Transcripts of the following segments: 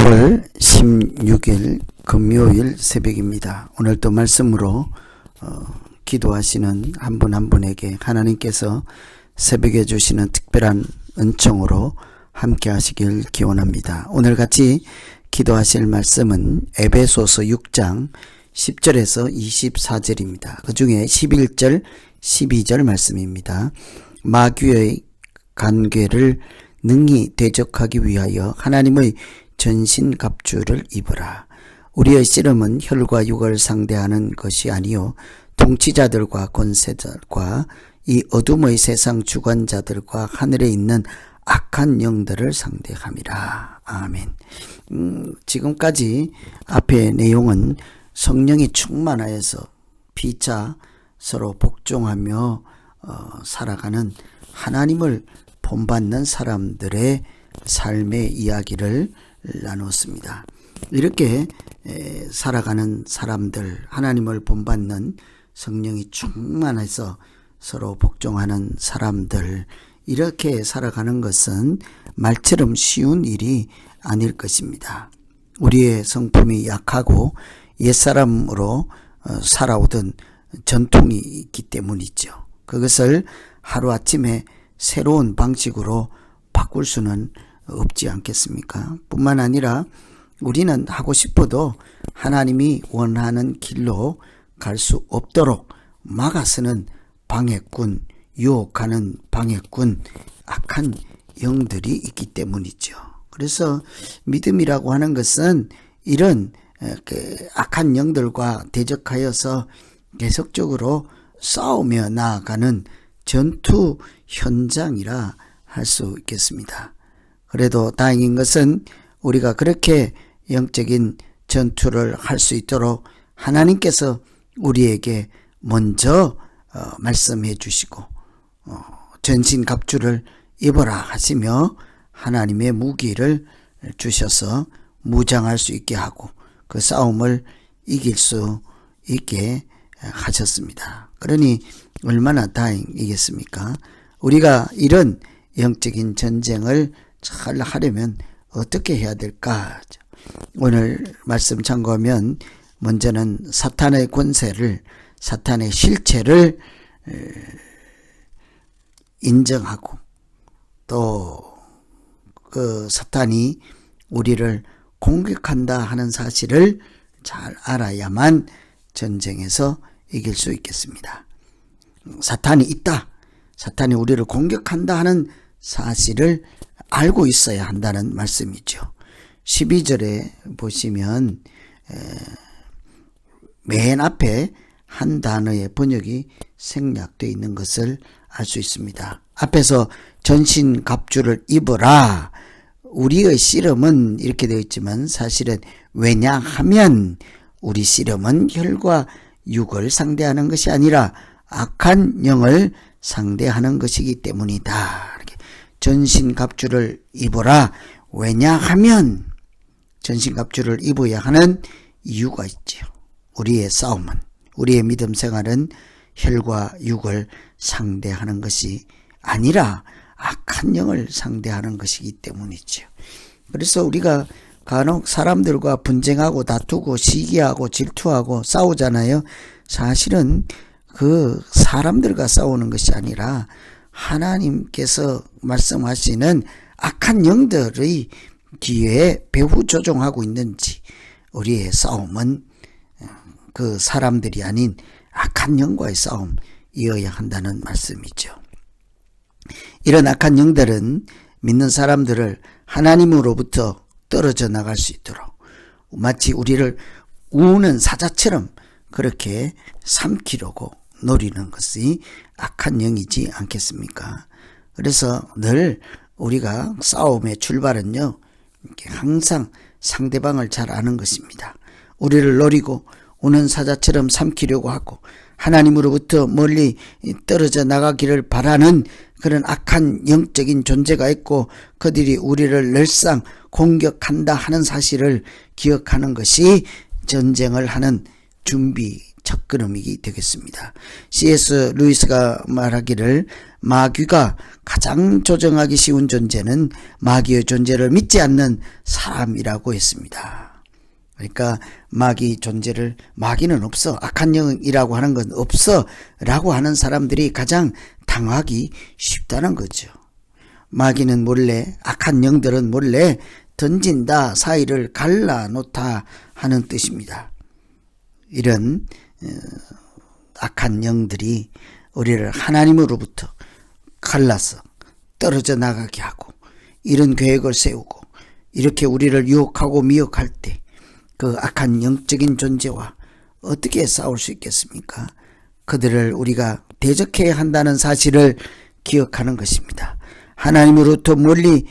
9월 16일 금요일 새벽입니다. 오늘도 말씀으로 기도하시는 한 분 한 분에게 하나님께서 새벽에 주시는 특별한 은총으로 함께 하시길 기원합니다. 오늘 같이 기도하실 말씀은 에베소서 6장 10절에서 24절입니다. 그 중에 11절, 12절 말씀입니다. 마귀의 간궤를 능히 대적하기 위하여 하나님의 전신갑주를 입으라. 우리의 씨름은 혈과 육을 상대하는 것이 아니요 통치자들과 권세자들과 이 어둠의 세상 주관자들과 하늘에 있는 악한 영들을 상대함이라. 아멘. 지금까지 앞의 내용은 성령이 충만하여서 피차 서로 복종하며 살아가는 하나님을 본받는 사람들의 삶의 이야기를 나눴습니다. 이렇게 살아가는 사람들, 하나님을 본받는 성령이 충만해서 서로 복종하는 사람들, 이렇게 살아가는 것은 말처럼 쉬운 일이 아닐 것입니다. 우리의 성품이 약하고 옛사람으로 살아오던 전통이 있기 때문이죠. 그것을 하루아침에 새로운 방식으로 바꿀 수는 없지 않겠습니까? 뿐만 아니라 우리는 하고 싶어도 하나님이 원하는 길로 갈 수 없도록 막아서는 방해꾼, 유혹하는 방해꾼, 악한 영들이 있기 때문이죠. 그래서 믿음이라고 하는 것은 이런 악한 영들과 대적하여서 계속적으로 싸우며 나아가는 전투 현장이라 할 수 있겠습니다. 그래도 다행인 것은 우리가 그렇게 영적인 전투를 할 수 있도록 하나님께서 우리에게 먼저 말씀해 주시고 전신갑주를 입어라 하시며 하나님의 무기를 주셔서 무장할 수 있게 하고 그 싸움을 이길 수 있게 하셨습니다. 그러니 얼마나 다행이겠습니까? 우리가 이런 영적인 전쟁을 잘 하려면 어떻게 해야 될까? 오늘 말씀 참고하면 먼저는 사탄의 권세를, 사탄의 실체를 인정하고 또 그 사탄이 우리를 공격한다 하는 사실을 잘 알아야만 전쟁에서 이길 수 있겠습니다. 사탄이 있다, 사탄이 우리를 공격한다 하는 사실을 알고 있어야 한다는 말씀이죠. 12절에 보시면 맨 앞에 한 단어의 번역이 생략되어 있는 것을 알 수 있습니다. 앞에서 전신갑주를 입어라. 우리의 씨름은 이렇게 되어 있지만 사실은 왜냐하면 우리 씨름은 혈과 육을 상대하는 것이 아니라 악한 영을 상대하는 것이기 때문이다. 이렇게 전신갑주를 입어라. 왜냐하면 전신갑주를 입어야 하는 이유가 있죠. 우리의 싸움은, 우리의 믿음 생활은 혈과 육을 상대하는 것이 아니라 악한 영을 상대하는 것이기 때문이죠. 그래서 우리가 간혹 사람들과 분쟁하고 다투고 시기하고 질투하고 싸우잖아요. 사실은 그 사람들과 싸우는 것이 아니라 하나님께서 말씀하시는 악한 영들의 기회에 배후 조종하고 있는지, 우리의 싸움은 그 사람들이 아닌 악한 영과의 싸움이어야 한다는 말씀이죠. 이런 악한 영들은 믿는 사람들을 하나님으로부터 떨어져 나갈 수 있도록 마치 우리를 우는 사자처럼 그렇게 삼키려고 노리는 것이 악한 영이지 않겠습니까? 그래서 늘 우리가 싸움의 출발은요, 항상 상대방을 잘 아는 것입니다. 우리를 노리고 우는 사자처럼 삼키려고 하고 하나님으로부터 멀리 떨어져 나가기를 바라는 그런 악한 영적인 존재가 있고 그들이 우리를 늘상 공격한다 하는 사실을 기억하는 것이 전쟁을 하는 준비 첫걸음이 되겠습니다. C.S. 루이스가 말하기를 마귀가 가장 조정하기 쉬운 존재는 마귀의 존재를 믿지 않는 사람이라고 했습니다. 그러니까 마귀 존재를, 마귀는 없어, 악한 영이라고 하는 건 없어 라고 하는 사람들이 가장 당하기 쉽다는 거죠. 마귀는 몰래, 악한 영들은 몰래 던진다, 사이를 갈라놓다 하는 뜻입니다. 이런 악한 영들이 우리를 하나님으로부터 갈라서 떨어져 나가게 하고 이런 계획을 세우고 이렇게 우리를 유혹하고 미혹할 때 그 악한 영적인 존재와 어떻게 싸울 수 있겠습니까? 그들을 우리가 대적해야 한다는 사실을 기억하는 것입니다. 하나님으로부터 멀리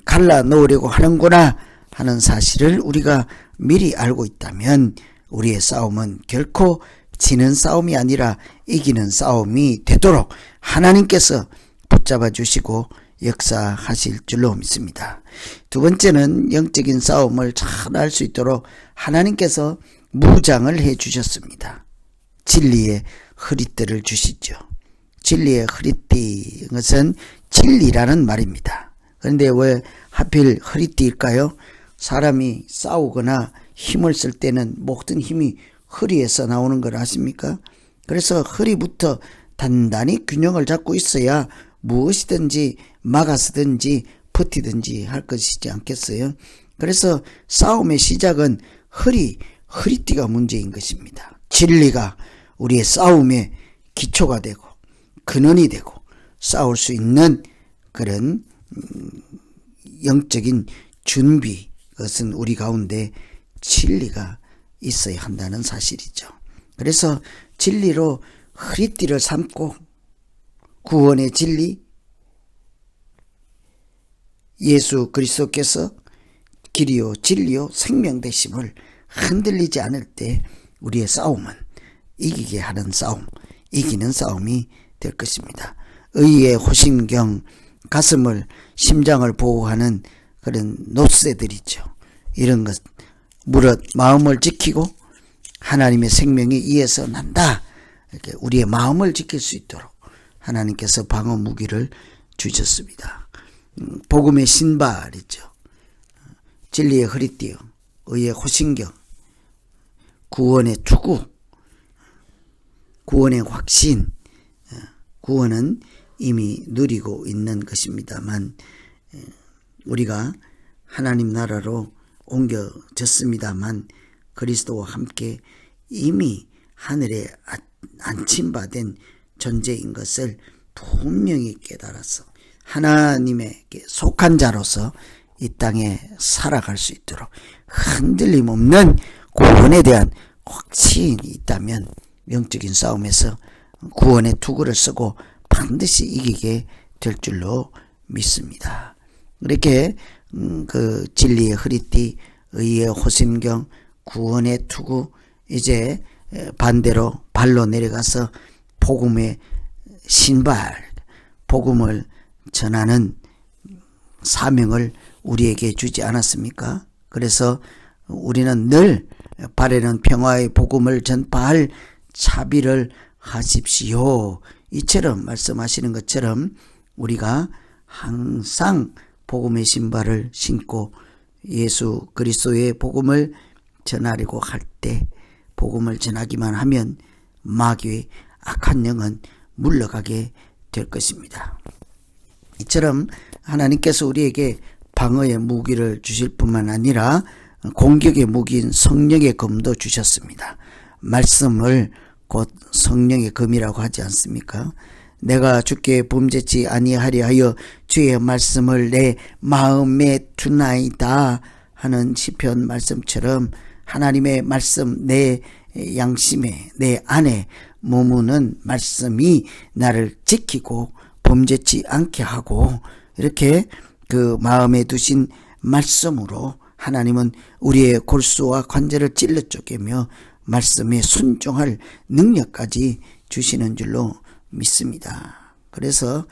갈라놓으려고 하는구나 하는 사실을 우리가 미리 알고 있다면 우리의 싸움은 결코 지는 싸움이 아니라 이기는 싸움이 되도록 하나님께서 붙잡아 주시고 역사하실 줄로 믿습니다. 두 번째는 영적인 싸움을 잘 알 수 있도록 하나님께서 무장을 해 주셨습니다. 진리의 허리띠를 주시죠. 진리의 허리띠, 이것은 진리라는 말입니다. 그런데 왜 하필 허리띠일까요? 사람이 싸우거나 힘을 쓸 때는 모든 힘이 허리에서 나오는 걸 아십니까? 그래서 허리부터 단단히 균형을 잡고 있어야 무엇이든지 막아서든지 버티든지 할 것이지 않겠어요? 그래서 싸움의 시작은 허리띠가 문제인 것입니다. 진리가 우리의 싸움의 기초가 되고 근원이 되고 싸울 수 있는 그런 영적인 준비, 그것은 우리 가운데 진리가 있어야 한다는 사실이죠. 그래서 진리로 허리띠를 삼고 구원의 진리, 예수 그리스도께서 길이요 진리요 생명 되심을 흔들리지 않을 때 우리의 싸움은 이기게 하는 싸움, 이기는 싸움이 될 것입니다. 의의 호신경, 가슴을, 심장을 보호하는 그런 노쇠들이죠. 이런 것, 무릇 마음을 지키고 하나님의 생명이 이에서 난다, 이렇게 우리의 마음을 지킬 수 있도록 하나님께서 방어 무기를 주셨습니다. 복음의 신발이죠. 진리의 허리띠요, 의의 호신경, 구원의 투구, 구원의 확신. 구원은 이미 누리고 있는 것입니다만 우리가 하나님 나라로 옮겨졌습니다만 그리스도와 함께 이미 하늘에 안침받은 존재인 것을 분명히 깨달아서 하나님에게 속한 자로서 이 땅에 살아갈 수 있도록 흔들림 없는 구원에 대한 확신이 있다면 영적인 싸움에서 구원의 투구를 쓰고 반드시 이기게 될 줄로 믿습니다. 이렇게 그 진리의 허리띠, 의의 호신경, 구원의 투구, 이제 반대로 발로 내려가서 복음의 신발, 복음을 전하는 사명을 우리에게 주지 않았습니까? 그래서 우리는 늘 발에는 평화의 복음을 전파할 자비를 하십시오. 이처럼 말씀하시는 것처럼 우리가 항상 복음의 신발을 신고 예수 그리스도의 복음을 전하려고 할 때 복음을 전하기만 하면 마귀의 악한 영은 물러가게 될 것입니다. 이처럼 하나님께서 우리에게 방어의 무기를 주실 뿐만 아니라 공격의 무기인 성령의 검도 주셨습니다. 말씀을 곧 성령의 검이라고 하지 않습니까? 내가 주께 범죄치 아니하리 하여 주의 말씀을 내 마음에 두나이다 하는 시편 말씀처럼 하나님의 말씀, 내 양심에, 내 안에 머무는 말씀이 나를 지키고 범죄치 않게 하고, 이렇게 그 마음에 두신 말씀으로 하나님은 우리의 골수와 관절을 찔러 쪼개며 말씀에 순종할 능력까지 주시는 줄로 믿습니다. 그래서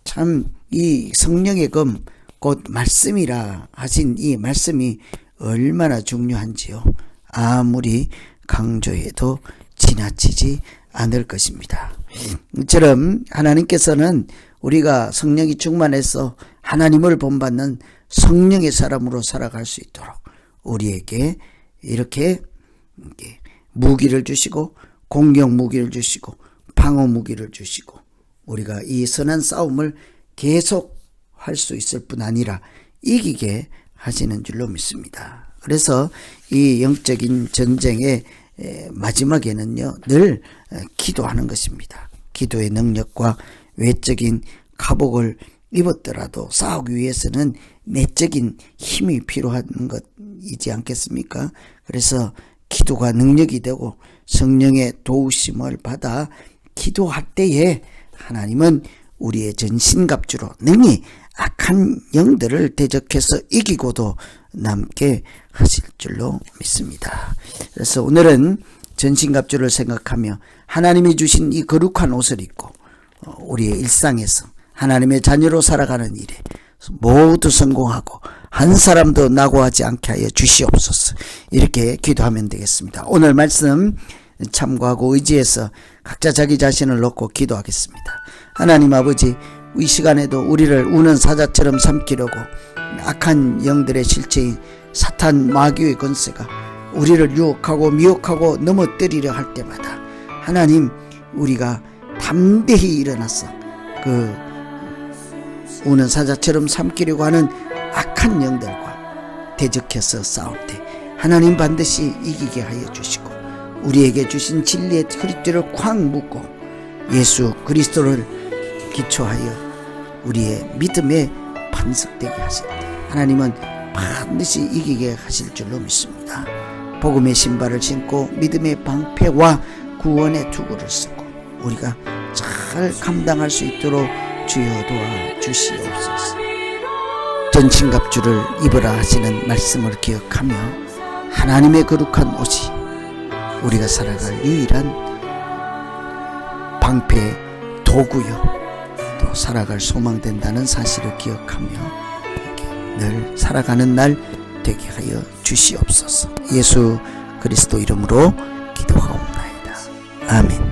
참 이 성령의 검, 곧 말씀이라 하신 이 말씀이 얼마나 중요한지요. 아무리 강조해도 지나치지 않을 것입니다. 이처럼 하나님께서는 우리가 성령이 충만해서 하나님을 본받는 성령의 사람으로 살아갈 수 있도록 우리에게 이렇게 무기를 주시고 공격 무기를 주시고 방어 무기를 주시고 우리가 이 선한 싸움을 계속 할 수 있을 뿐 아니라 이기게 하시는 줄로 믿습니다. 그래서 이 영적인 전쟁의 마지막에는요, 늘 기도하는 것입니다. 기도의 능력과 외적인 갑옷을 입었더라도 싸우기 위해서는 내적인 힘이 필요한 것이지 않겠습니까? 그래서 기도가 능력이 되고 성령의 도우심을 받아 기도할 때에 하나님은 우리의 전신갑주로 능히 악한 영들을 대적해서 이기고도 남게 하실 줄로 믿습니다. 그래서 오늘은 전신갑주를 생각하며 하나님이 주신 이 거룩한 옷을 입고 우리의 일상에서 하나님의 자녀로 살아가는 일에 모두 성공하고 한 사람도 낙오하지 않게 하여 주시옵소서. 이렇게 기도하면 되겠습니다. 오늘 말씀 참고하고 의지해서 각자 자기 자신을 놓고 기도하겠습니다. 하나님 아버지, 이 시간에도 우리를 우는 사자처럼 삼키려고 악한 영들의 실체인 사탄 마귀의 권세가 우리를 유혹하고 미혹하고 넘어뜨리려 할 때마다 하나님, 우리가 담대히 일어나서 그 우는 사자처럼 삼키려고 하는 악한 영들과 대적해서 싸울 때 하나님 반드시 이기게 하여 주시고 우리에게 주신 진리의 허리띠를 콱 묶고 예수 그리스도를 기초하여 우리의 믿음에 반석되게 하실 때 하나님은 반드시 이기게 하실 줄로 믿습니다. 복음의 신발을 신고 믿음의 방패와 구원의 투구를 쓰고 우리가 잘 감당할 수 있도록 주여 도와 주시옵소서. 전신갑주를 입으라 하시는 말씀을 기억하며 하나님의 거룩한 옷이 우리가 살아갈 유일한 방패 도구요 또 살아갈 소망된다는 사실을 기억하며 늘 살아가는 날 되게 하여 주시옵소서. 예수 그리스도 이름으로 기도하옵나이다. 아멘.